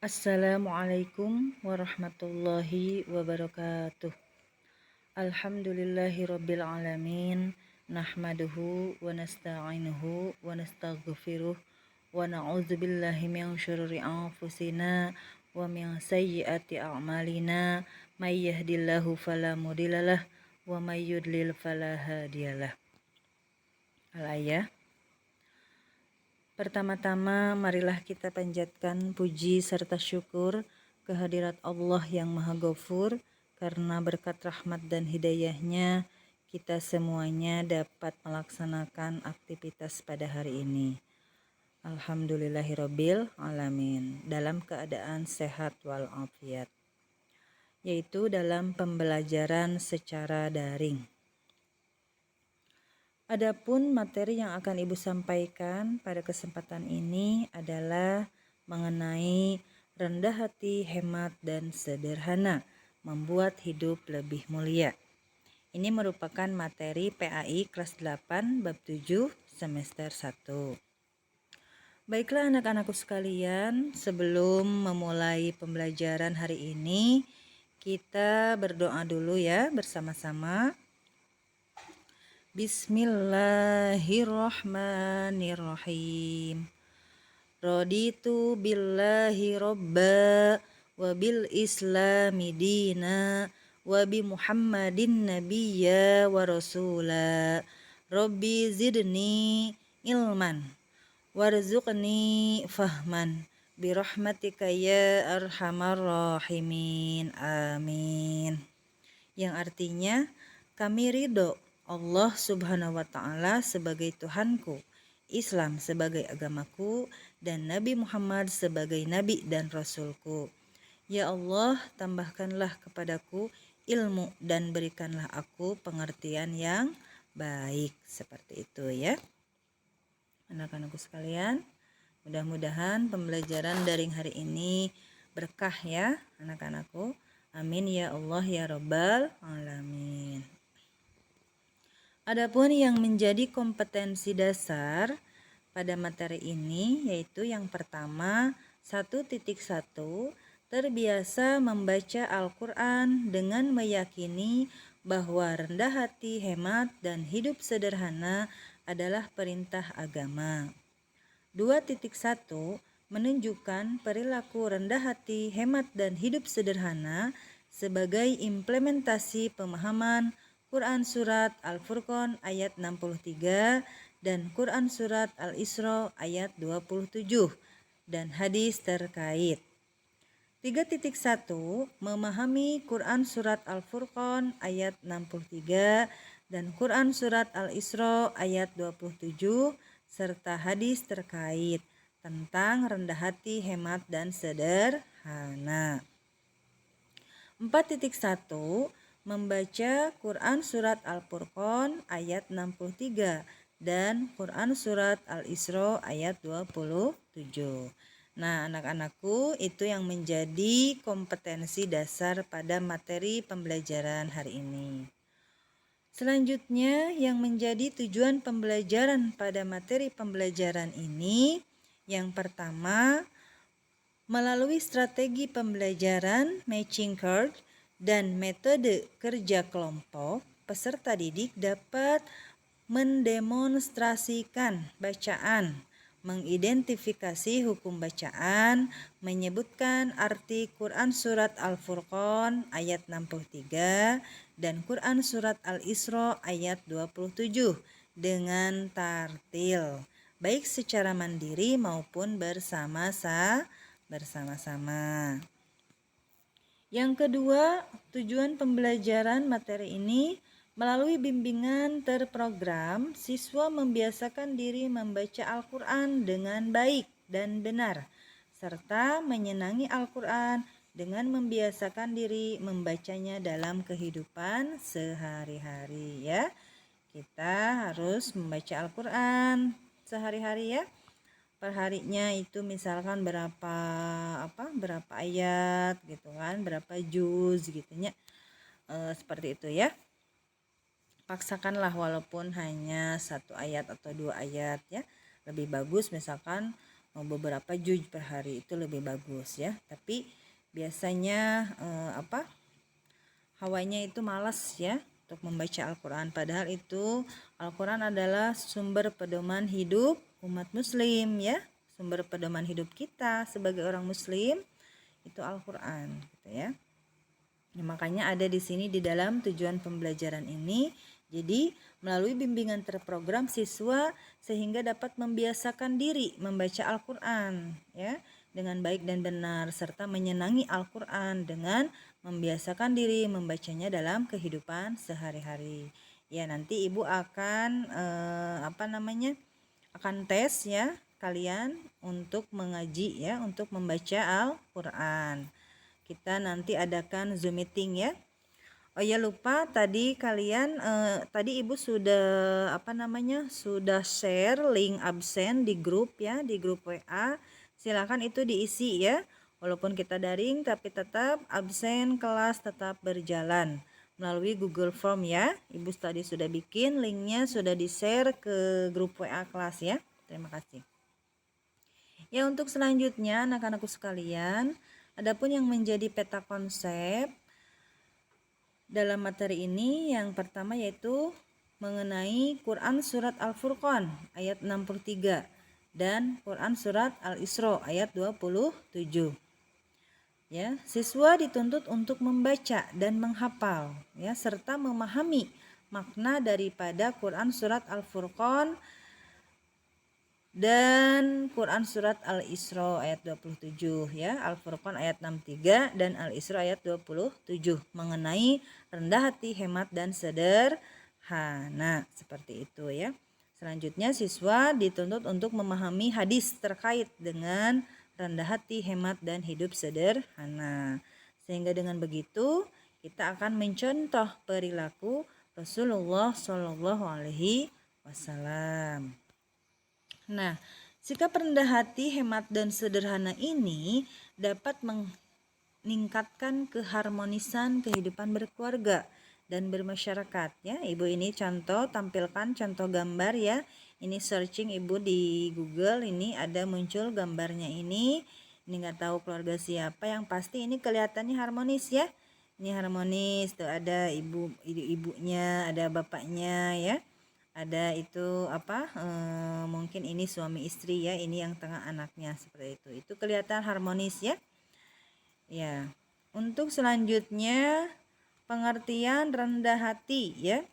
Assalamualaikum warahmatullahi wabarakatuh. Alhamdulillahi rabbil alamin. Nahmaduhu wa nasta'inuhu wa nastaghfiruh wa na'udzu billahi min syururi anfusina wa min sayyiati a'malina. May yahdihillahu fala mudhillalah wa may yudlil fala hadiyalah. Al-ayah. Pertama-tama, marilah kita panjatkan puji serta syukur kehadirat Allah yang Maha Ghafur, karena berkat rahmat dan hidayahnya kita semuanya dapat melaksanakan aktivitas pada hari ini. Alhamdulillahirabbil alamin, dalam keadaan sehat walafiat, yaitu dalam pembelajaran secara daring. Adapun materi yang akan Ibu sampaikan pada kesempatan ini adalah mengenai rendah hati, hemat, dan sederhana, membuat hidup lebih mulia. Ini merupakan materi PAI kelas 8 bab 7 semester 1. Baiklah anak-anakku sekalian, sebelum memulai pembelajaran hari ini, kita berdoa dulu ya bersama-sama. Bismillahirrahmanirrahim. Raditu billahi robba wa bil islami dina wa bi muhammadin nabiyya wa rasula. Rabbi zidni ilman warzuqni fahman birahmatika ya arhamar rahimin. Amin. Yang artinya, kami ridho Allah subhanahu wa ta'ala sebagai Tuhanku, Islam sebagai agamaku, dan Nabi Muhammad sebagai Nabi dan Rasulku. Ya Allah, tambahkanlah kepadaku ilmu dan berikanlah aku pengertian yang baik. Seperti itu ya anak-anakku sekalian. Mudah-mudahan pembelajaran daring hari ini berkah ya anak-anakku. Amin ya Allah ya Rabbal alamin. Adapun yang menjadi kompetensi dasar pada materi ini yaitu yang pertama 1.1, terbiasa membaca Al-Quran dengan meyakini bahwa rendah hati, hemat, dan hidup sederhana adalah perintah agama. 2.1, menunjukkan perilaku rendah hati, hemat, dan hidup sederhana sebagai implementasi pemahaman Quran Surat Al-Furqan ayat 63 dan Quran Surat Al-Isra ayat 27 dan hadis terkait. 3.1, memahami Quran Surat Al-Furqan ayat 63 dan Quran Surat Al-Isra ayat 27 serta hadis terkait tentang rendah hati, hemat, dan sederhana. 4.1, membaca Quran Surat Al-Furqan ayat 63 dan Quran Surat Al-Isra ayat 27. Nah anak-anakku, itu yang menjadi kompetensi dasar pada materi pembelajaran hari ini. Selanjutnya yang menjadi tujuan pembelajaran pada materi pembelajaran ini, yang pertama, melalui strategi pembelajaran matching card dan metode kerja kelompok, peserta didik dapat mendemonstrasikan bacaan, mengidentifikasi hukum bacaan, menyebutkan arti Quran Surat Al-Furqan ayat 63 dan Quran Surat Al-Isra ayat 27 dengan tartil, baik secara mandiri maupun bersama-sama. Yang kedua, tujuan pembelajaran materi ini melalui bimbingan terprogram, siswa membiasakan diri membaca Al-Quran dengan baik dan benar, serta menyenangi Al-Quran dengan membiasakan diri membacanya dalam kehidupan sehari-hari ya. Kita harus membaca Al-Quran sehari-hari ya. Perharinya itu misalkan berapa ayat gitu kan, berapa juz gitu ya. Seperti itu ya. Paksakanlah walaupun hanya 1 ayat atau 2 ayat ya. Lebih bagus misalkan beberapa juz per hari itu lebih bagus ya. Tapi biasanya hawanya itu malas ya untuk membaca Al-Quran. Padahal itu Al-Quran adalah sumber pedoman hidup umat muslim ya. Sumber pedoman hidup kita sebagai orang muslim itu Al-Quran gitu ya. Makanya ada di sini di dalam tujuan pembelajaran ini. Jadi melalui bimbingan terprogram siswa sehingga dapat membiasakan diri membaca Al-Quran ya dengan baik dan benar serta menyenangi Al-Quran dengan membiasakan diri membacanya dalam kehidupan sehari-hari. Ya nanti ibu akan akan tes ya kalian untuk mengaji ya untuk membaca Al-Quran. Kita nanti adakan Zoom meeting ya. Oh ya lupa tadi kalian tadi ibu sudah sudah share link absen di grup ya, di grup WA. Silakan itu diisi ya. Walaupun kita daring tapi tetap absen kelas tetap berjalan melalui Google Form ya. Ibu tadi sudah bikin linknya, sudah di-share ke grup WA kelas ya. Terima kasih. Ya untuk selanjutnya anak-anakku sekalian, adapun yang menjadi peta konsep dalam materi ini yang pertama yaitu mengenai Quran Surat Al-Furqan ayat 63 dan Quran Surat Al-Isra ayat 27. Ya, siswa dituntut untuk membaca dan menghafal ya serta memahami makna daripada Quran Surat Al-Furqan dan Quran Surat Al-Isra ayat 27 ya. Al-Furqan ayat 63 dan Al-Isra ayat 27 mengenai rendah hati, hemat dan sederhana seperti itu ya. Selanjutnya siswa dituntut untuk memahami hadis terkait dengan rendah hati, hemat dan hidup sederhana. Sehingga dengan begitu kita akan mencontoh perilaku Rasulullah Shallallahu alaihi wasallam. Nah, sikap rendah hati, hemat dan sederhana ini dapat meningkatkan keharmonisan kehidupan berkeluarga dan bermasyarakat ya. Ibu ini tampilkan contoh gambar ya. Ini searching ibu di Google, ini ada muncul gambarnya ini. Ini nggak tahu keluarga siapa, yang pasti ini kelihatannya harmonis ya. Ini harmonis, tuh ada ibunya, ada bapaknya ya. Ada itu mungkin ini suami istri ya, ini yang tengah anaknya seperti itu kelihatan harmonis ya. Ya, untuk selanjutnya pengertian rendah hati ya.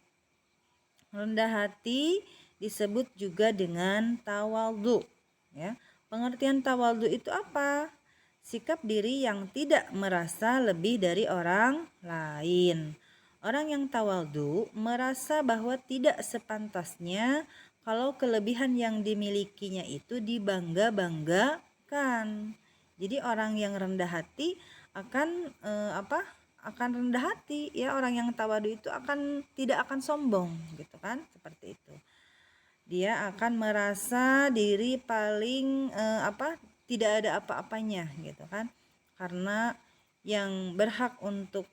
Rendah hati disebut juga dengan tawadhu ya. Pengertian tawadhu itu apa? Sikap diri yang tidak merasa lebih dari orang lain. Orang yang tawadhu merasa bahwa tidak sepantasnya kalau kelebihan yang dimilikinya itu dibangga-banggakan. Jadi orang yang rendah hati akan akan rendah hati ya. Orang yang tawadhu itu tidak akan sombong gitu kan, seperti itu. Dia akan merasa diri paling tidak ada apa-apanya gitu kan. Karena yang berhak untuk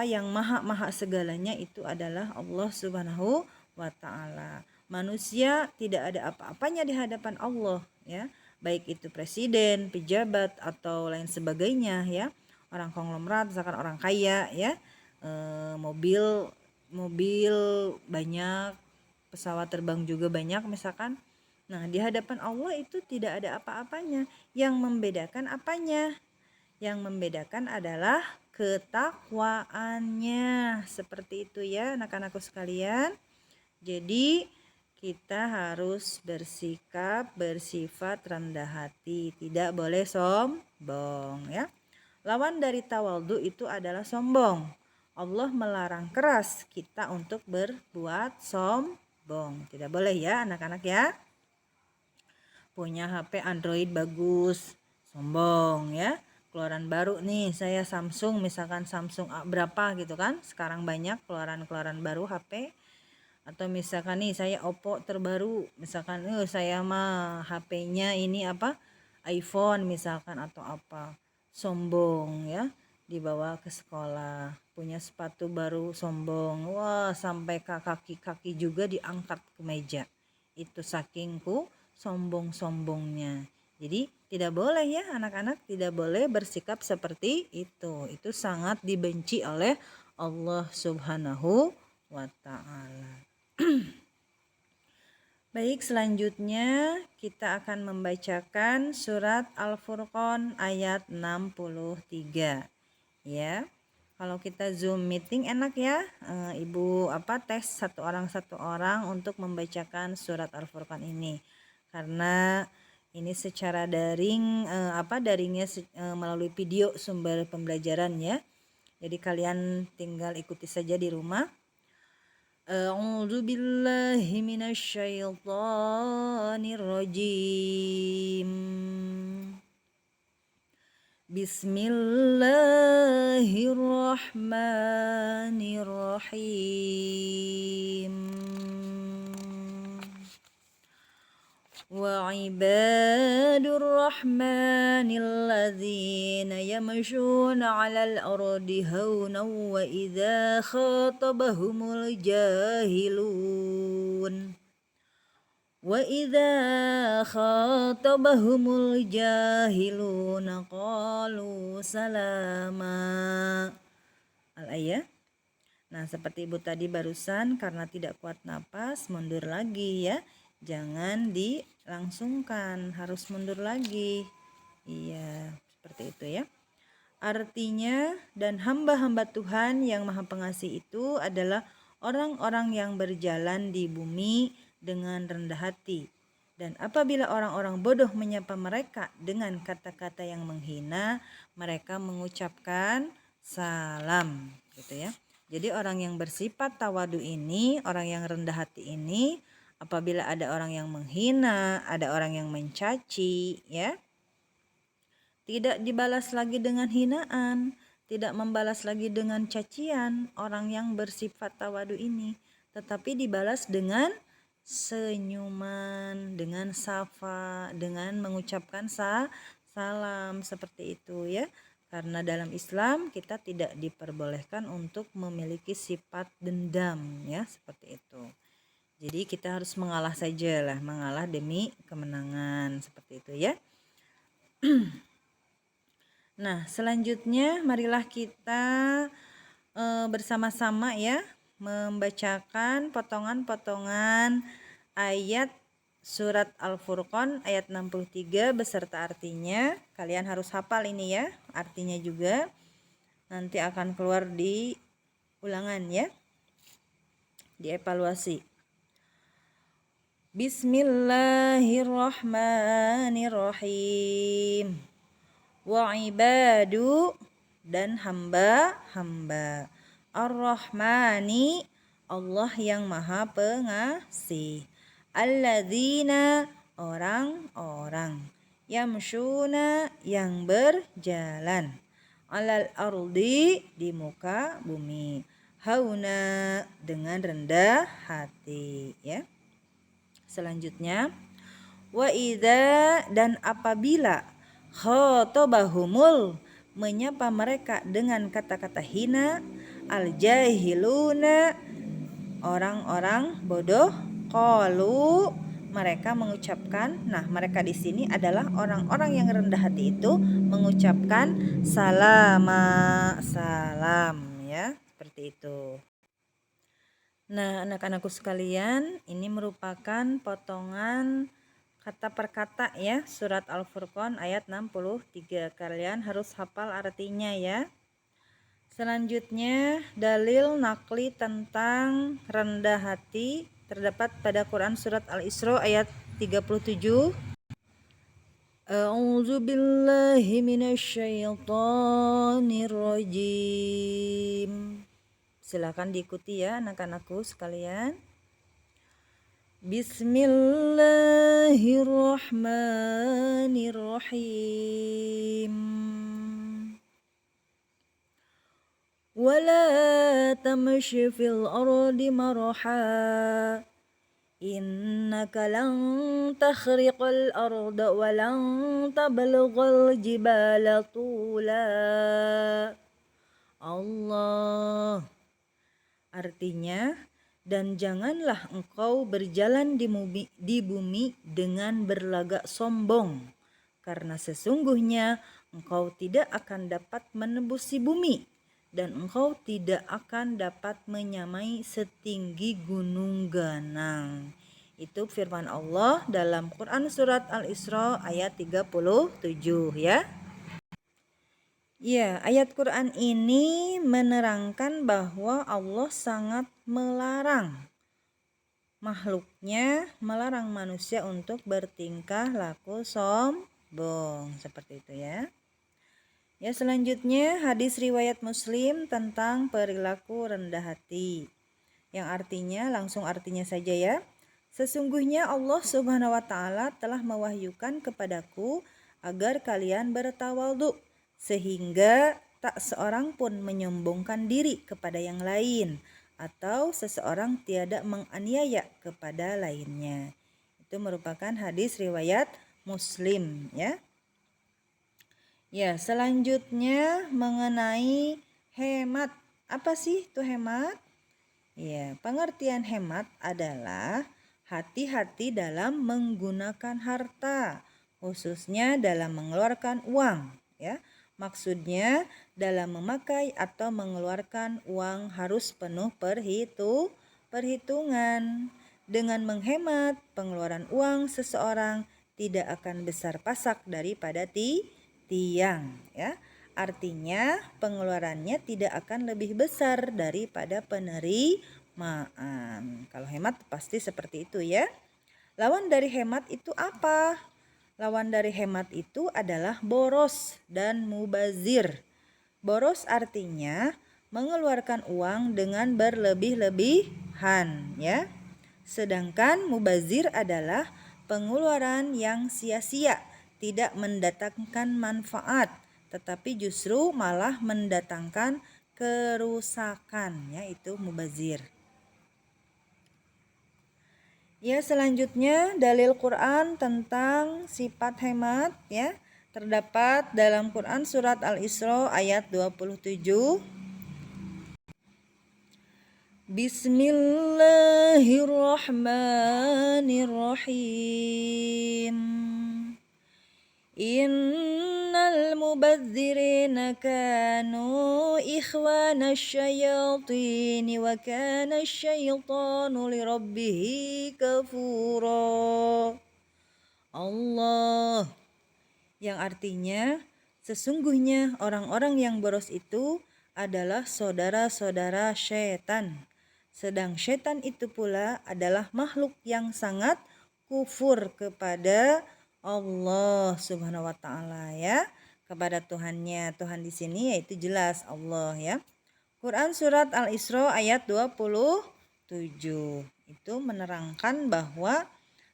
yang maha segalanya itu adalah Allah Subhanahu wa ta'ala. Manusia tidak ada apa-apanya di hadapan Allah ya, baik itu presiden, pejabat atau lain sebagainya ya. Orang konglomerat misalkan orang kaya ya, mobil banyak, pesawat terbang juga banyak misalkan. Nah, di hadapan Allah itu tidak ada apa-apanya. Yang membedakan apanya? Yang membedakan adalah ketakwaannya. Seperti itu ya anak-anakku sekalian. Jadi kita harus bersifat rendah hati, tidak boleh sombong ya. Lawan dari tawadhu itu adalah sombong. Allah melarang keras kita untuk berbuat sombong. Tidak boleh ya anak-anak ya. Punya HP Android bagus, sombong ya. Keluaran baru nih, saya Samsung, misalkan Samsung A berapa gitu kan. Sekarang banyak keluaran baru HP. Atau misalkan nih saya Oppo terbaru, misalkan saya mah HP-nya ini iPhone misalkan atau apa. Sombong ya, dibawa ke sekolah. Punya sepatu baru, sombong. Wah, sampai kaki-kaki juga diangkat ke meja. Itu saking sombong-sombongnya. Jadi tidak boleh ya anak-anak, tidak boleh bersikap seperti itu. Itu sangat dibenci oleh Allah Subhanahu wa ta'ala. Baik, selanjutnya kita akan membacakan surat Al-Furqan ayat 63. Ya. Kalau kita Zoom meeting enak ya. Ibu tes satu orang untuk membacakan surat Al-Furqan ini. Karena ini secara daring daringnya melalui video sumber pembelajaran ya. Jadi kalian tinggal ikuti saja di rumah. A'udzu billahi minasyaitonir rajim. Bismillahirrahmanirrahim. Wa ibadur rahmanil ladzina yamshuna 'alal ardi haunan wa idza khatabahumul jahilun qalu salama. Al-ayah. Nah, seperti Ibu tadi barusan, karena tidak kuat napas, mundur lagi ya. Jangan dilangsungkan, harus mundur lagi. Iya, seperti itu ya. Artinya, dan hamba-hamba Tuhan yang Maha Pengasih itu adalah orang-orang yang berjalan di bumi dengan rendah hati. Dan apabila orang-orang bodoh menyapa mereka dengan kata-kata yang menghina, mereka mengucapkan salam, gitu ya. Jadi orang yang bersifat tawadu ini, orang yang rendah hati ini, apabila ada orang yang menghina, ada orang yang mencaci, ya, tidak dibalas lagi dengan hinaan, tidak membalas lagi dengan cacian orang yang bersifat tawadu ini, tetapi dibalas dengan senyuman, dengan sapa, dengan mengucapkan salam, seperti itu ya. Karena dalam Islam kita tidak diperbolehkan untuk memiliki sifat dendam ya, seperti itu. Jadi kita harus mengalah saja lah, mengalah demi kemenangan, seperti itu ya. Nah, selanjutnya marilah kita bersama-sama ya membacakan potongan-potongan ayat surat Al-Furqan ayat 63 beserta artinya. Kalian harus hafal ini ya, artinya juga nanti akan keluar di ulangan ya, dievaluasi. Bismillahirrahmanirrahim. Wa ibadu, dan hamba-hamba. Ar-Rahmani, Allah yang Maha Pengasih. Alladzina, orang-orang. Yamshuna, yang berjalan. Alal ardi, di muka bumi. Hauna, dengan rendah hati ya. Selanjutnya, wa idza, dan apabila khotabahumul, menyapa mereka dengan kata-kata hina, al-jahiluna, orang-orang bodoh, qalu, mereka mengucapkan, nah mereka di sini adalah orang-orang yang rendah hati itu mengucapkan salama, salam ya, seperti itu. Nah, anak-anakku sekalian, ini merupakan potongan kata per kata ya, surat Al-Furqan ayat 63. Kalian harus hafal artinya ya. Selanjutnya, dalil nakli tentang rendah hati terdapat pada Quran surat Al-Isra ayat 37. A'udzu billahi minasyaitonir rajim. Silakan diikuti ya anak-anakku sekalian. Bismillahirrahmanirrahim. Wala tamshi fil ardi maraha. Innaka lan takhriqal arda wa lan tablughal jibala tula. Allah. Artinya, Dan janganlah engkau berjalan di bumi dengan berlagak sombong, karena sesungguhnya engkau tidak akan dapat menembusi bumi, dan engkau tidak akan dapat menyamai setinggi gunung ganang. Itu firman Allah dalam Quran surat Al-Isra ayat 37 ya. Ya, ayat Quran ini menerangkan bahwa Allah sangat melarang makhluknya, melarang manusia untuk bertingkah laku sombong, seperti itu ya. Ya, selanjutnya hadis riwayat Muslim tentang perilaku rendah hati, yang artinya, langsung artinya saja ya. Sesungguhnya Allah Subhanahu wa taala telah mewahyukan kepadaku agar kalian bertawadhu, sehingga tak seorang pun menyombongkan diri kepada yang lain, atau seseorang tiada menganiaya kepada lainnya. Itu merupakan hadis riwayat Muslim ya. Ya, selanjutnya mengenai hemat. Apa sih itu hemat? Ya, pengertian hemat adalah hati-hati dalam menggunakan harta, khususnya dalam mengeluarkan uang, ya. Maksudnya dalam memakai atau mengeluarkan uang harus penuh perhitungan. Dengan menghemat pengeluaran uang seseorang tidak akan besar pasak daripada tiang, ya. Artinya pengeluarannya tidak akan lebih besar daripada penerimaan. Kalau hemat pasti seperti itu ya. Lawan dari hemat itu apa? Lawan dari hemat itu adalah boros dan mubazir. Boros artinya mengeluarkan uang dengan berlebih-lebihan ya. Sedangkan mubazir adalah pengeluaran yang sia-sia, tidak mendatangkan manfaat, tetapi justru malah mendatangkan kerusakan, yaitu mubazir. Ya, selanjutnya dalil Quran tentang sifat hemat ya, terdapat dalam Quran surat Al-Isra ayat 27. Bismillahirrahmanirrahim. Innal mubadzirina kanu ikhwana syayatin wa kana syaitanu lirabbihi kafura. Allah, yang artinya sesungguhnya orang-orang yang boros itu adalah saudara-saudara syaitan. Sedang syaitan itu pula adalah makhluk yang sangat kufur kepada Allah Subhanahu wa taala ya, kepada Tuhannya. Tuhan di sini yaitu jelas Allah ya. Quran surat Al-Isra ayat 27. Itu menerangkan bahwa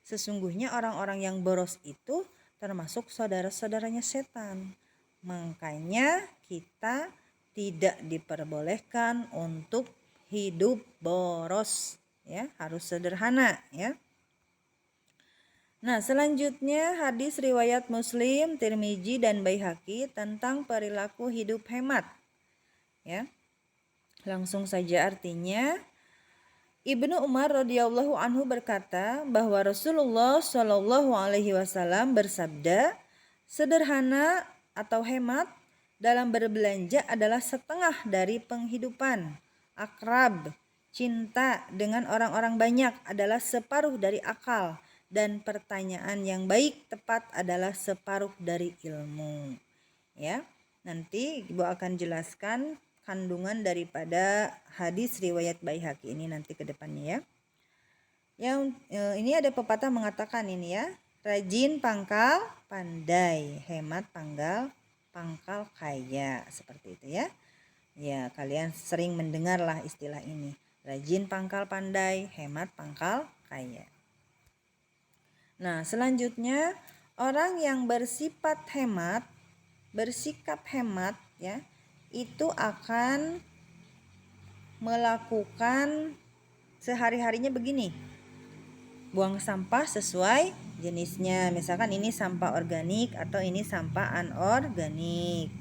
sesungguhnya orang-orang yang boros itu termasuk saudara-saudaranya setan. Makanya kita tidak diperbolehkan untuk hidup boros ya, harus sederhana ya. Nah, selanjutnya hadis riwayat Muslim, Tirmizi dan Baihaqi tentang perilaku hidup hemat. Ya. Langsung saja artinya, Ibnu Umar radhiyallahu anhu berkata bahwa Rasulullah shallallahu alaihi wasallam bersabda, sederhana atau hemat dalam berbelanja adalah setengah dari penghidupan. Akrab, cinta dengan orang-orang banyak adalah separuh dari akal. Dan pertanyaan yang baik tepat adalah separuh dari ilmu. Ya, nanti Ibu akan jelaskan kandungan daripada hadis riwayat Baihaqi ini nanti ke depannya ya. Yang ini ada pepatah mengatakan ini ya, rajin pangkal pandai, hemat pangkal kaya, seperti itu ya. Ya, kalian sering mendengarlah istilah ini. Rajin pangkal pandai, hemat pangkal kaya. Nah, selanjutnya orang yang bersikap hemat ya, itu akan melakukan sehari-harinya begini. Buang sampah sesuai jenisnya. Misalkan ini sampah organik atau ini sampah anorganik.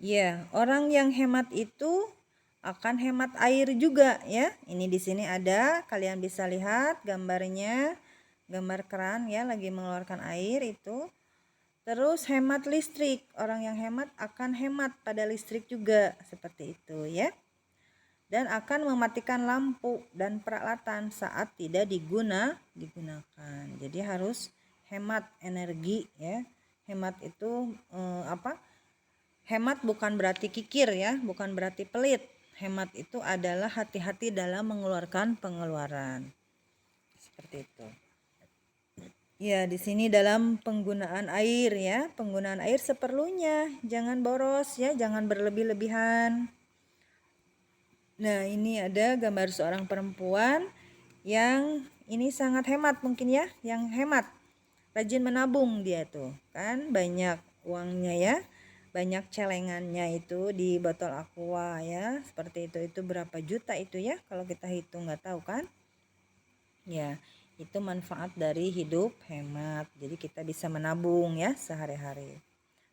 Ya, orang yang hemat itu akan hemat air juga ya. Ini di sini ada, kalian bisa lihat gambarnya, gambar keran ya lagi mengeluarkan air itu. Terus hemat listrik, orang yang hemat akan hemat pada listrik juga seperti itu ya. Dan akan mematikan lampu dan peralatan saat tidak digunakan. Jadi harus hemat energi ya. Hemat itu Hemat bukan berarti kikir ya, bukan berarti pelit. Hemat itu adalah hati-hati dalam mengeluarkan pengeluaran. Seperti itu. Ya, di sini dalam penggunaan air ya, penggunaan air seperlunya, jangan boros ya, jangan berlebih-lebihan. Nah, ini ada gambar seorang perempuan yang ini sangat hemat mungkin ya, yang hemat. Rajin menabung dia tuh, kan banyak uangnya ya. Banyak celengannya itu di botol aqua ya, seperti itu berapa juta itu ya, kalau kita hitung nggak tahu kan ya. Itu manfaat dari hidup hemat, jadi kita bisa menabung ya sehari-hari,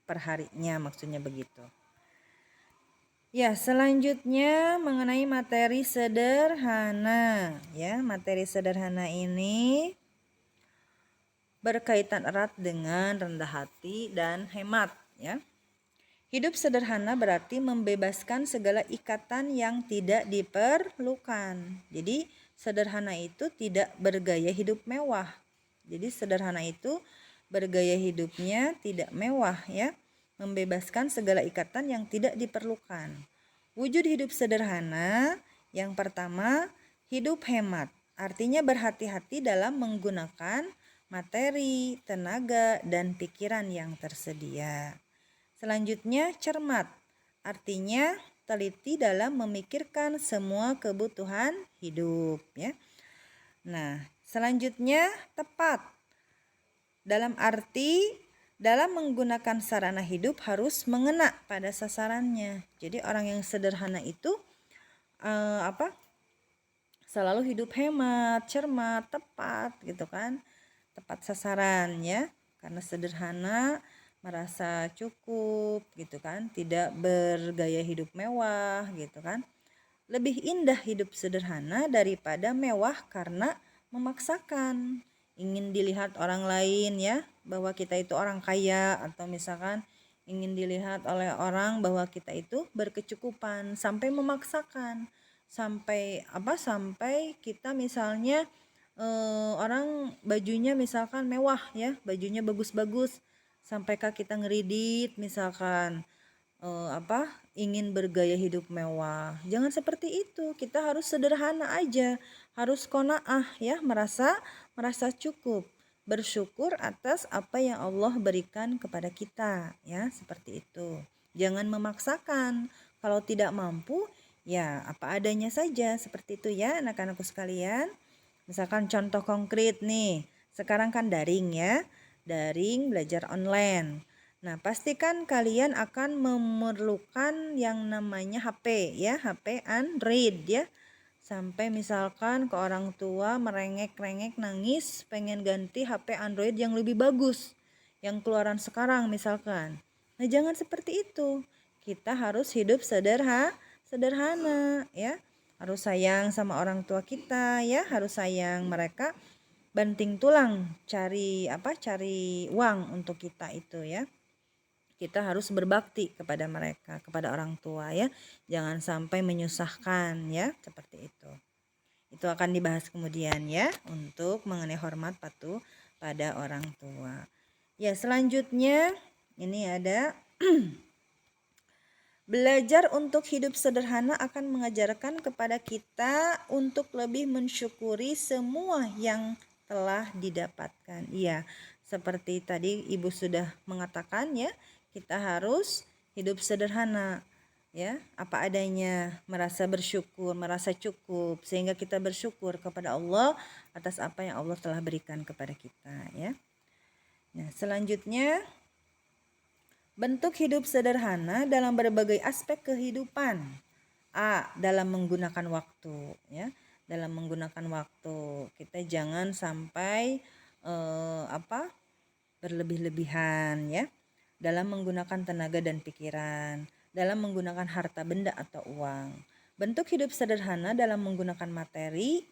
perharinya maksudnya begitu ya. Selanjutnya mengenai materi sederhana ya. Materi sederhana ini berkaitan erat dengan rendah hati dan hemat ya. Hidup sederhana berarti membebaskan segala ikatan yang tidak diperlukan. Jadi sederhana itu tidak bergaya hidup mewah. Jadi sederhana itu bergaya hidupnya tidak mewah ya. Membebaskan segala ikatan yang tidak diperlukan. Wujud hidup sederhana yang pertama, hidup hemat. Artinya berhati-hati dalam menggunakan materi, tenaga, dan pikiran yang tersedia. Selanjutnya cermat, artinya teliti dalam memikirkan semua kebutuhan hidup ya. Nah, selanjutnya tepat, dalam arti dalam menggunakan sarana hidup harus mengena pada sasarannya. Jadi orang yang sederhana itu selalu hidup hemat, cermat, tepat gitu kan, tepat sasaran ya, karena sederhana, merasa cukup gitu kan, tidak bergaya hidup mewah gitu kan. Lebih indah hidup sederhana daripada mewah karena memaksakan, ingin dilihat orang lain ya bahwa kita itu orang kaya, atau misalkan ingin dilihat oleh orang bahwa kita itu berkecukupan, sampai memaksakan, sampai kita misalnya orang bajunya misalkan mewah ya, bajunya bagus-bagus, sampaikah kita ngeridit misalkan ingin bergaya hidup mewah. Jangan seperti itu, kita harus sederhana aja, harus qanaah ya, merasa cukup, bersyukur atas apa yang Allah berikan kepada kita ya, seperti itu. Jangan memaksakan, kalau tidak mampu ya apa adanya saja, seperti itu ya anak-anakku sekalian. Misalkan contoh konkret nih, sekarang kan daring ya, daring belajar online. Nah, pastikan kalian akan memerlukan yang namanya HP ya, HP Android ya. Sampai misalkan ke orang tua merengek-rengek nangis pengen ganti HP Android yang lebih bagus, yang keluaran sekarang misalkan. Nah, jangan seperti itu. Kita harus hidup sederhana ya. Harus sayang sama orang tua kita ya, harus sayang mereka, banting tulang cari uang untuk kita itu ya. Kita harus berbakti kepada mereka, kepada orang tua ya. Jangan sampai menyusahkan ya, seperti itu. Itu akan dibahas kemudian ya, untuk mengenai hormat patuh pada orang tua. Ya, selanjutnya ini ada belajar untuk hidup sederhana akan mengajarkan kepada kita untuk lebih mensyukuri semua yang telah didapatkan. Iya, seperti tadi Ibu sudah mengatakan ya, kita harus hidup sederhana ya, apa adanya, merasa bersyukur, merasa cukup, sehingga kita bersyukur kepada Allah atas apa yang Allah telah berikan kepada kita ya. Nah, selanjutnya bentuk hidup sederhana dalam berbagai aspek kehidupan. A, dalam menggunakan waktu ya. Dalam menggunakan waktu, kita jangan sampai berlebih-lebihan ya. Dalam menggunakan tenaga dan pikiran, dalam menggunakan harta benda atau uang. Bentuk hidup sederhana dalam menggunakan materi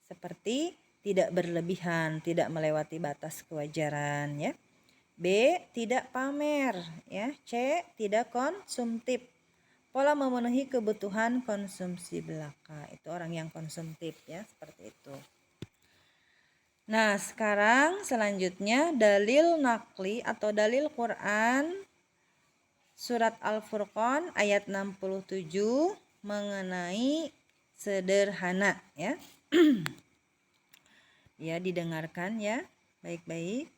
seperti tidak berlebihan, tidak melewati batas kewajaran ya. B. Tidak pamer ya. C. Tidak konsumtif. Pola memenuhi kebutuhan konsumsi belaka. Itu orang yang konsumtif ya, seperti itu. Nah, sekarang selanjutnya dalil nakli atau dalil Quran surat Al-Furqan ayat 67 mengenai sederhana ya. Ya, didengarkan ya baik-baik.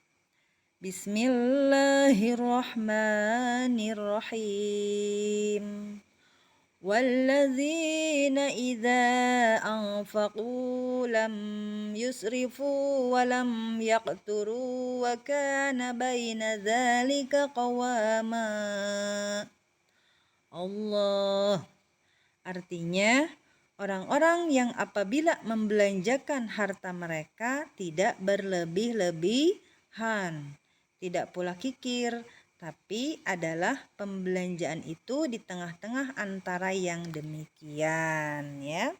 Bismillahirrahmanirrahim. Walladzina idza anfaqu lam yusrifu wa lam yaqturu wa kana baina dzalika qawama. Allah. Artinya, orang-orang yang apabila membelanjakan harta mereka tidak berlebih-lebihan, tidak pula kikir, tapi adalah pembelanjaan itu di tengah-tengah antara yang demikian ya.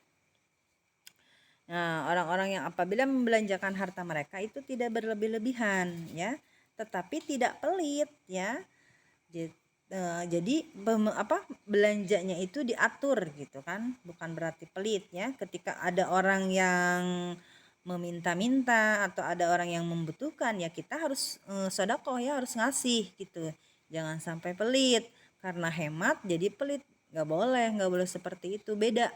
Nah, orang-orang yang apabila membelanjakan harta mereka itu tidak berlebih-lebihan ya, tetapi tidak pelit ya. Jadi belanjanya itu diatur gitu kan, bukan berarti pelit ya. Ketika ada orang yang meminta-minta atau ada orang yang membutuhkan ya kita harus sedekah ya, harus ngasih gitu. Jangan sampai pelit karena hemat jadi pelit, nggak boleh seperti itu. Beda,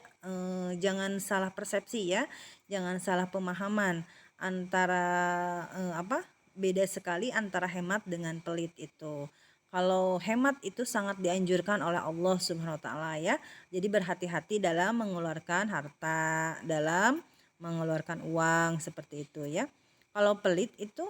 jangan salah persepsi ya, jangan salah pemahaman antara beda sekali antara hemat dengan pelit itu. Kalau hemat itu sangat dianjurkan oleh Allah Subhanahu wa taala ya. Jadi berhati-hati dalam mengeluarkan harta, dalam mengeluarkan uang seperti itu ya. Kalau pelit itu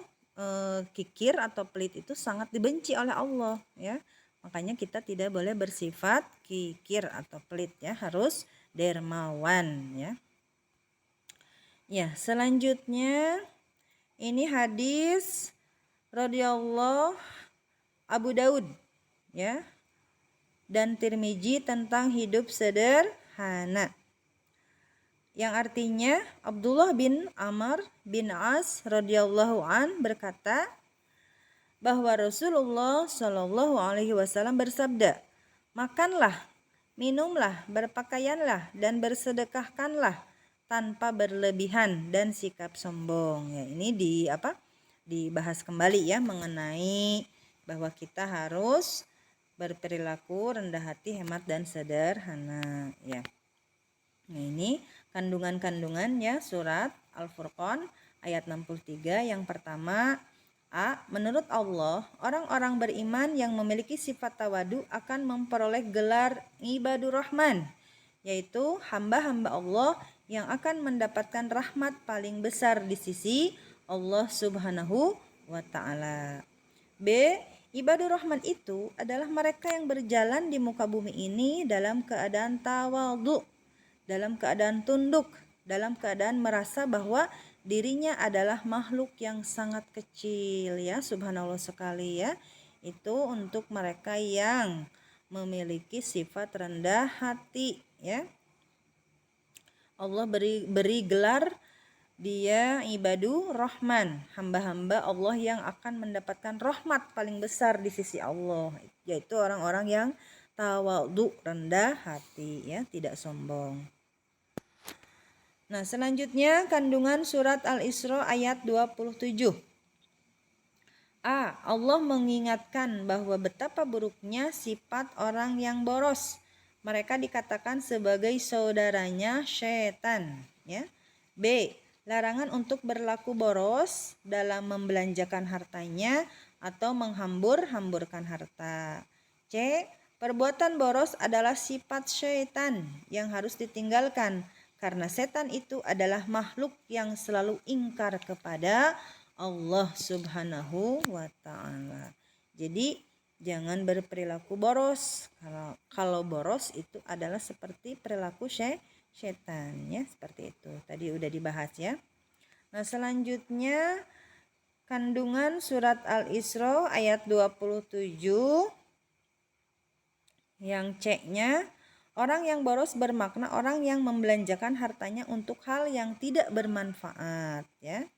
kikir atau pelit itu sangat dibenci oleh Allah ya. Makanya kita tidak boleh bersifat kikir atau pelit ya, harus dermawan ya. Ya, selanjutnya ini hadis radhiyallahu Abu Daud ya dan Tirmizi tentang hidup sederhana. Yang artinya Abdullah bin Amr bin As radhiyallahu an berkata bahwa Rasulullah Shallallahu alaihi wasallam bersabda, "Makanlah, minumlah, berpakaianlah dan bersedekahkanlah tanpa berlebihan dan sikap sombong." Ya, ini dibahas kembali ya mengenai bahwa kita harus berperilaku rendah hati, hemat dan sederhana ya. Nah, ini kandungan-kandungan ya surat Al-Furqan ayat 63. Yang pertama, A. Menurut Allah, orang-orang beriman yang memiliki sifat tawadu akan memperoleh gelar ibadur rahman, yaitu hamba-hamba Allah yang akan mendapatkan rahmat paling besar di sisi Allah Subhanahu wa ta'ala. B. Ibadur rahman itu adalah mereka yang berjalan di muka bumi ini dalam keadaan tawadhu, dalam keadaan tunduk, dalam keadaan merasa bahwa dirinya adalah makhluk yang sangat kecil ya, subhanallah sekali ya. Itu untuk mereka yang memiliki sifat rendah hati ya. Allah beri gelar dia ibadur rahman, hamba-hamba Allah yang akan mendapatkan rahmat paling besar di sisi Allah, yaitu orang-orang yang tawadhu, rendah hati ya, tidak sombong. Nah, selanjutnya kandungan surat Al-Isra ayat 27. A. Allah mengingatkan bahwa betapa buruknya sifat orang yang boros. Mereka dikatakan sebagai saudaranya syaitan ya. B. Larangan untuk berlaku boros dalam membelanjakan hartanya atau menghambur-hamburkan harta. C. Perbuatan boros adalah sifat syaitan yang harus ditinggalkan, karena setan itu adalah makhluk yang selalu ingkar kepada Allah Subhanahu wa ta'ala. Jadi jangan berperilaku boros. Kalau boros itu adalah seperti perilaku setan ya, seperti itu. Tadi udah dibahas ya. Nah, selanjutnya kandungan surat Al-Isra ayat 27 yang C-nya, Orang yang boros bermakna orang yang membelanjakan hartanya untuk hal yang tidak bermanfaat, ya.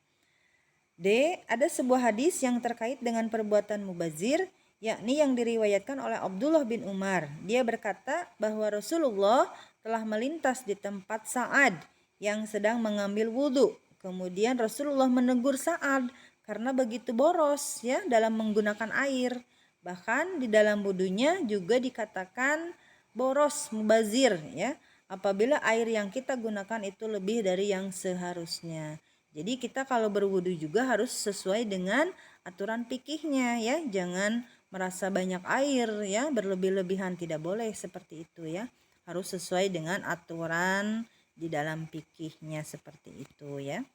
D. Ada sebuah hadis yang terkait dengan perbuatan mubazir, yakni yang diriwayatkan oleh Abdullah bin Umar. Dia berkata bahwa Rasulullah telah melintas di tempat Sa'ad yang sedang mengambil wudhu. Kemudian Rasulullah menegur Sa'ad karena begitu boros, ya, dalam menggunakan air. Bahkan di dalam wudhunya juga dikatakan boros, mubazir, ya, apabila air yang kita gunakan itu lebih dari yang seharusnya. Jadi kita kalau berwudu juga harus sesuai dengan aturan fikihnya, ya. Jangan merasa banyak air, ya, berlebih-lebihan, tidak boleh seperti itu, ya. Harus sesuai dengan aturan di dalam fikihnya seperti itu, ya.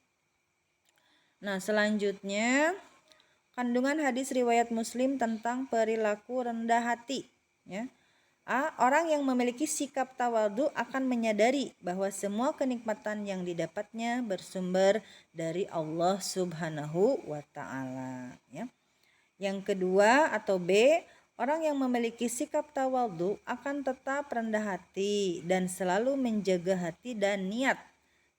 Nah, selanjutnya kandungan hadis riwayat Muslim tentang perilaku rendah hati, ya. A. Orang yang memiliki sikap tawadhu akan menyadari bahwa semua kenikmatan yang didapatnya bersumber dari Allah Subhanahu wa Ta'ala, ya. Yang kedua atau B. Orang yang memiliki sikap tawadhu akan tetap rendah hati dan selalu menjaga hati dan niat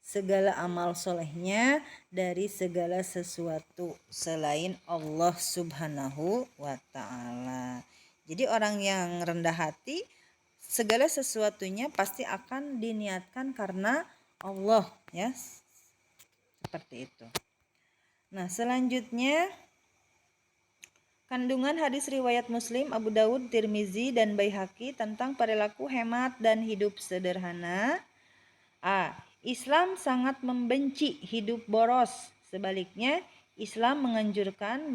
segala amal solehnya dari segala sesuatu selain Allah Subhanahu wa Ta'ala. Jadi orang yang rendah hati, segala sesuatunya pasti akan diniatkan karena Allah, ya. Seperti itu. Nah, selanjutnya kandungan hadis riwayat Muslim, Abu Dawud, Tirmizi, dan Baihaqi tentang perilaku hemat dan hidup sederhana. A. Islam sangat membenci hidup boros. Sebaliknya, Islam menganjurkan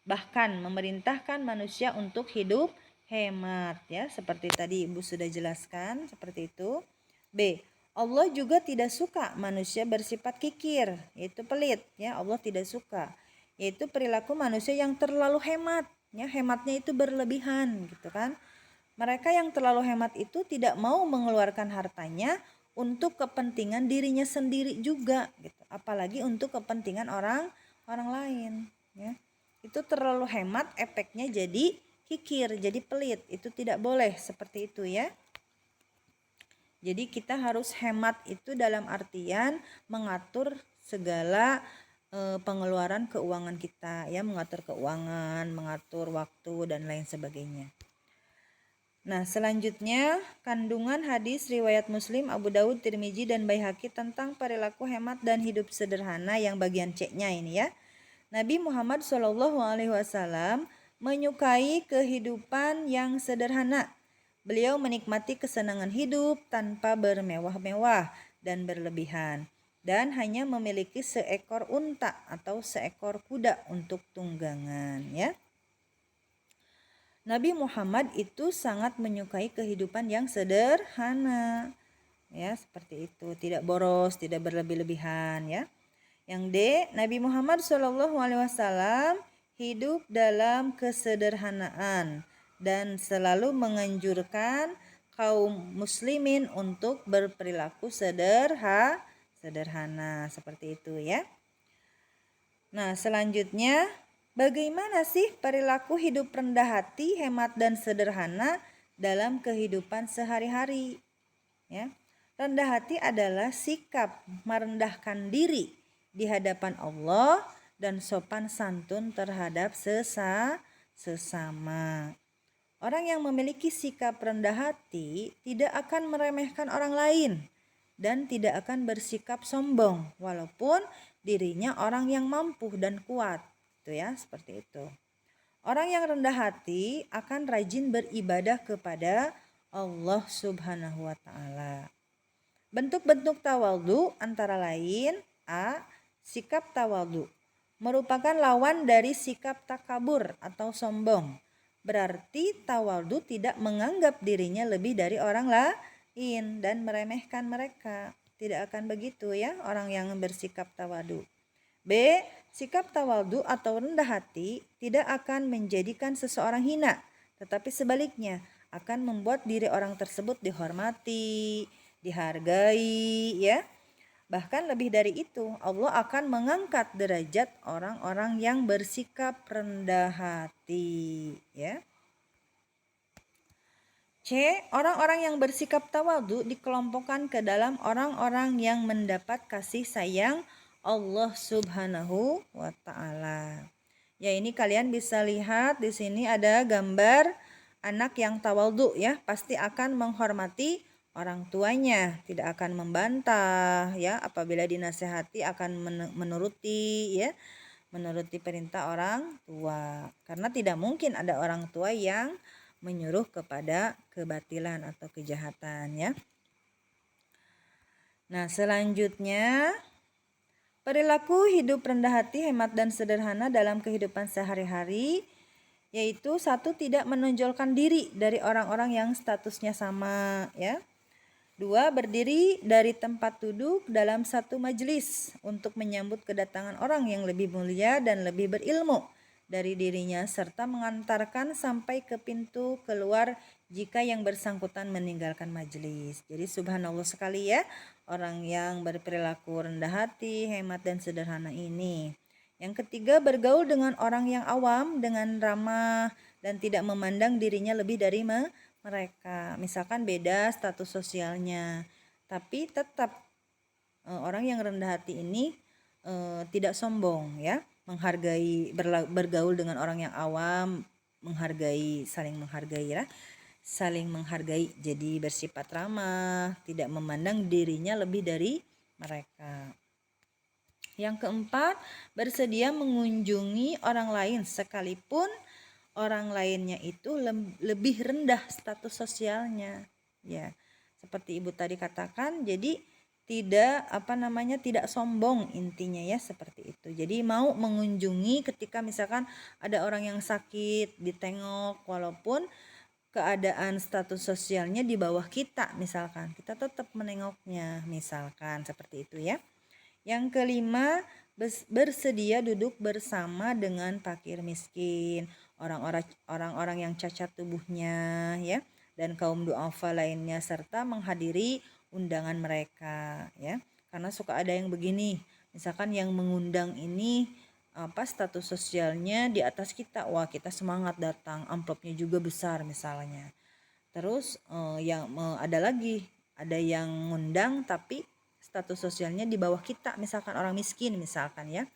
bahkan memerintahkan manusia untuk hidup hemat, ya. Seperti tadi Ibu sudah jelaskan, seperti itu. B. Allah juga tidak suka manusia bersifat kikir, yaitu pelit, ya. Allah tidak suka, yaitu perilaku manusia yang terlalu hemat, ya. Hematnya itu berlebihan, gitu kan. Mereka yang terlalu hemat itu tidak mau mengeluarkan hartanya untuk kepentingan dirinya sendiri juga, gitu. Apalagi untuk kepentingan orang lain, ya. Itu terlalu hemat, efeknya jadi kikir, jadi pelit. Itu tidak boleh seperti itu, ya. Jadi kita harus hemat itu dalam artian mengatur segala pengeluaran keuangan kita, ya, mengatur keuangan, mengatur waktu dan lain sebagainya. Nah, selanjutnya kandungan hadis riwayat Muslim, Abu Dawud, Tirmizi, dan Baihaqi tentang perilaku hemat dan hidup sederhana yang bagian C-nya ini, ya. Nabi Muhammad SAW menyukai kehidupan yang sederhana. Beliau menikmati kesenangan hidup tanpa bermewah-mewah dan berlebihan, dan hanya memiliki seekor unta atau seekor kuda untuk tunggangan, ya. Nabi Muhammad itu sangat menyukai kehidupan yang sederhana, ya, seperti itu, tidak boros, tidak berlebih-lebihan, ya. Yang D, Nabi Muhammad SAW hidup dalam kesederhanaan dan selalu menganjurkan kaum muslimin untuk berperilaku sederhana, seperti itu, ya. Nah, selanjutnya bagaimana sih perilaku hidup rendah hati, hemat, dan sederhana dalam kehidupan sehari-hari, ya? Rendah hati adalah sikap merendahkan diri di hadapan Allah dan sopan santun terhadap sesama. Orang yang memiliki sikap rendah hati tidak akan meremehkan orang lain dan tidak akan bersikap sombong walaupun dirinya orang yang mampu dan kuat, itu, ya, seperti itu. Orang yang rendah hati akan rajin beribadah kepada Allah Subhanahu wa Ta'ala. Bentuk-bentuk tawadhu antara lain: A. Sikap tawadhu merupakan lawan dari sikap takabur atau sombong. Berarti tawadhu tidak menganggap dirinya lebih dari orang lain dan meremehkan mereka. Tidak akan begitu, ya, orang yang bersikap tawadhu. B. Sikap tawadhu atau rendah hati tidak akan menjadikan seseorang hina, tetapi sebaliknya akan membuat diri orang tersebut dihormati, dihargai, ya. Bahkan lebih dari itu, Allah akan mengangkat derajat orang-orang yang bersikap rendah hati, ya. C. C. Orang-orang yang bersikap tawadhu dikelompokkan ke dalam orang-orang yang mendapat kasih sayang Allah Subhanahu wa taala. Ya, ini kalian bisa lihat di sini ada gambar anak yang tawadhu ya, pasti akan menghormati orang tuanya, tidak akan membantah ya, apabila dinasehati akan menuruti ya, menuruti perintah orang tua. Karena tidak mungkin ada orang tua yang menyuruh kepada kebatilan atau kejahatan ya. Nah, selanjutnya perilaku hidup rendah hati, hemat dan sederhana dalam kehidupan sehari-hari, yaitu 1. Tidak menonjolkan diri dari orang-orang yang statusnya sama ya. 2. Berdiri dari tempat duduk dalam satu majelis untuk menyambut kedatangan orang yang lebih mulia dan lebih berilmu dari dirinya serta mengantarkan sampai ke pintu keluar jika yang bersangkutan meninggalkan majelis. Jadi subhanallah sekali ya, orang yang berperilaku rendah hati, hemat dan sederhana ini. Yang ketiga, bergaul dengan orang yang awam dengan ramah dan tidak memandang dirinya lebih dari mereka. Misalkan beda status sosialnya, tapi tetap orang yang rendah hati ini tidak sombong ya, menghargai, bergaul dengan orang yang awam, menghargai, saling menghargai, jadi bersifat ramah, tidak memandang dirinya lebih dari mereka. Yang keempat, bersedia mengunjungi orang lain sekalipun orang lainnya itu lebih rendah status sosialnya ya, seperti ibu tadi katakan. Jadi tidak sombong intinya ya, seperti itu. Jadi mau mengunjungi ketika misalkan ada orang yang sakit, ditengok walaupun keadaan status sosialnya di bawah kita, misalkan kita tetap menengoknya, misalkan seperti itu ya. Yang kelima, bersedia duduk bersama dengan fakir miskin, orang-orang yang cacat tubuhnya ya, dan kaum du'afa lainnya, serta menghadiri undangan mereka ya. Karena suka ada yang begini, misalkan yang mengundang ini status sosialnya di atas kita, wah kita semangat datang, amplopnya juga besar misalnya. Terus ada yang ngundang tapi status sosialnya di bawah kita, misalkan orang miskin misalkan ya.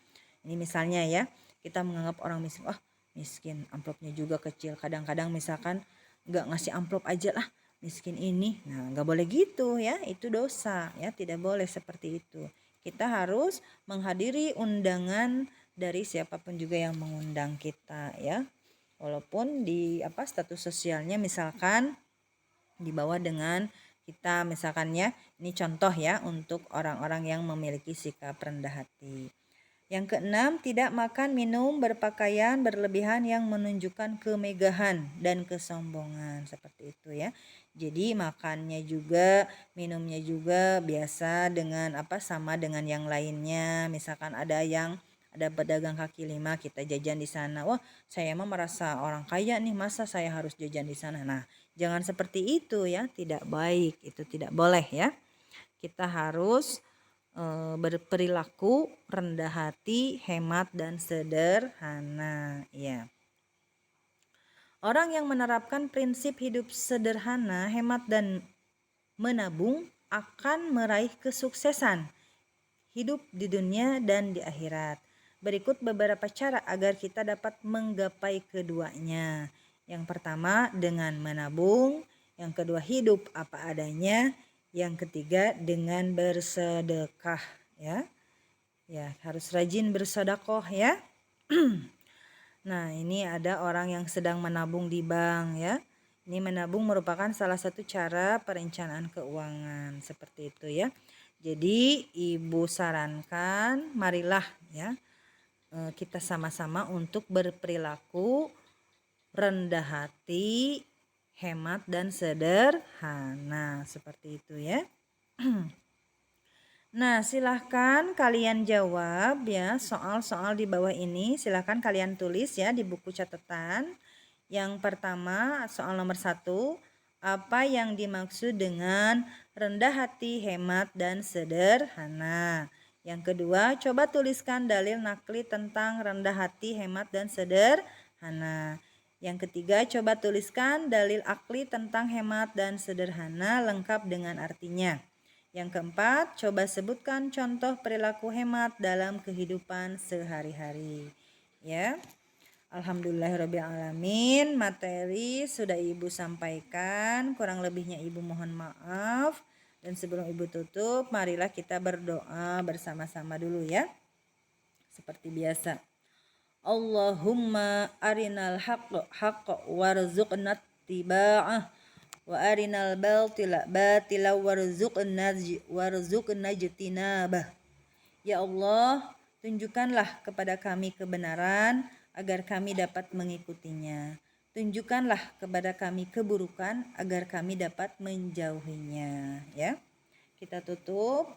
Ini misalnya ya, kita menganggap orang miskin, miskin, amplopnya juga kecil. Kadang-kadang misalkan nggak ngasih amplop aja lah, miskin ini. Nah, nggak boleh gitu ya, itu dosa ya, tidak boleh seperti itu. Kita harus menghadiri undangan dari siapapun juga yang mengundang kita ya, walaupun di status sosialnya misalkan di bawah dengan kita, misalkan ya. Ini contoh ya untuk orang-orang yang memiliki sikap rendah hati. Yang keenam, tidak makan, minum, berpakaian berlebihan yang menunjukkan kemegahan dan kesombongan, seperti itu ya. Jadi makannya juga, minumnya juga biasa dengan sama dengan yang lainnya. Misalkan ada pedagang kaki lima, kita jajan di sana. Wah, saya mah merasa orang kaya nih, masa saya harus jajan di sana. Nah, jangan seperti itu ya, tidak baik, itu tidak boleh ya. Kita harus berperilaku rendah hati, hemat dan sederhana ya. Orang yang menerapkan prinsip hidup sederhana, hemat dan menabung akan meraih kesuksesan hidup di dunia dan di akhirat. Berikut beberapa cara agar kita dapat menggapai keduanya. Yang pertama, dengan menabung. Yang kedua, hidup apa adanya. Yang ketiga, dengan bersedekah ya. Ya, harus rajin bersedekah ya. Nah, ini ada orang yang sedang menabung di bank ya. Ini menabung merupakan salah satu cara perencanaan keuangan, seperti itu ya. Jadi ibu sarankan, marilah ya kita sama-sama untuk berperilaku rendah hati, hemat dan sederhana, seperti itu ya. Nah, silahkan kalian jawab ya soal-soal di bawah ini. Silahkan kalian tulis ya di buku catatan. Yang pertama, soal nomor 1, apa yang dimaksud dengan rendah hati, hemat dan sederhana? Yang kedua, coba tuliskan dalil nakli tentang rendah hati, hemat dan sederhana. Yang ketiga, coba tuliskan dalil akli tentang hemat dan sederhana lengkap dengan artinya. Yang keempat, coba sebutkan contoh perilaku hemat dalam kehidupan sehari-hari. Ya. Alhamdulillahirrabbilalamin, materi sudah Ibu sampaikan, kurang lebihnya Ibu mohon maaf. Dan sebelum Ibu tutup, marilah kita berdoa bersama-sama dulu ya. Seperti biasa. Allahumma arinal haqqa warzuqna tiba'ah wa arinal batila warzuqna jitinabah. Ya Allah, tunjukkanlah kepada kami kebenaran agar kami dapat mengikutinya. Tunjukkanlah kepada kami keburukan agar kami dapat menjauhinya. Ya, kita tutup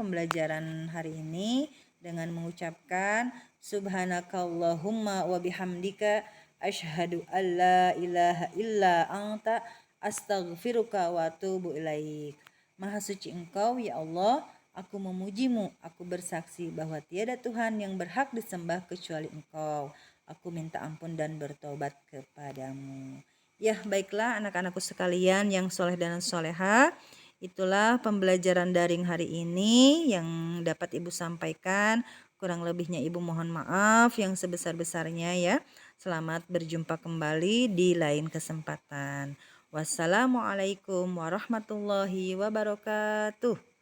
pembelajaran hari ini dengan mengucapkan subhanakallahumma wa bihamdika asyhadu alla ilaha illa anta astaghfiruka wa atubu ilaik. Maha suci Engkau ya Allah, aku memujimu, aku bersaksi bahwa tiada Tuhan yang berhak disembah kecuali Engkau. Aku minta ampun dan bertobat kepadamu. Ya, baiklah anak-anakku sekalian yang soleh dan soleha, itulah pembelajaran daring hari ini yang dapat Ibu sampaikan. Kurang lebihnya Ibu mohon maaf yang sebesar-besarnya ya. Selamat berjumpa kembali di lain kesempatan. Wassalamualaikum warahmatullahi wabarakatuh.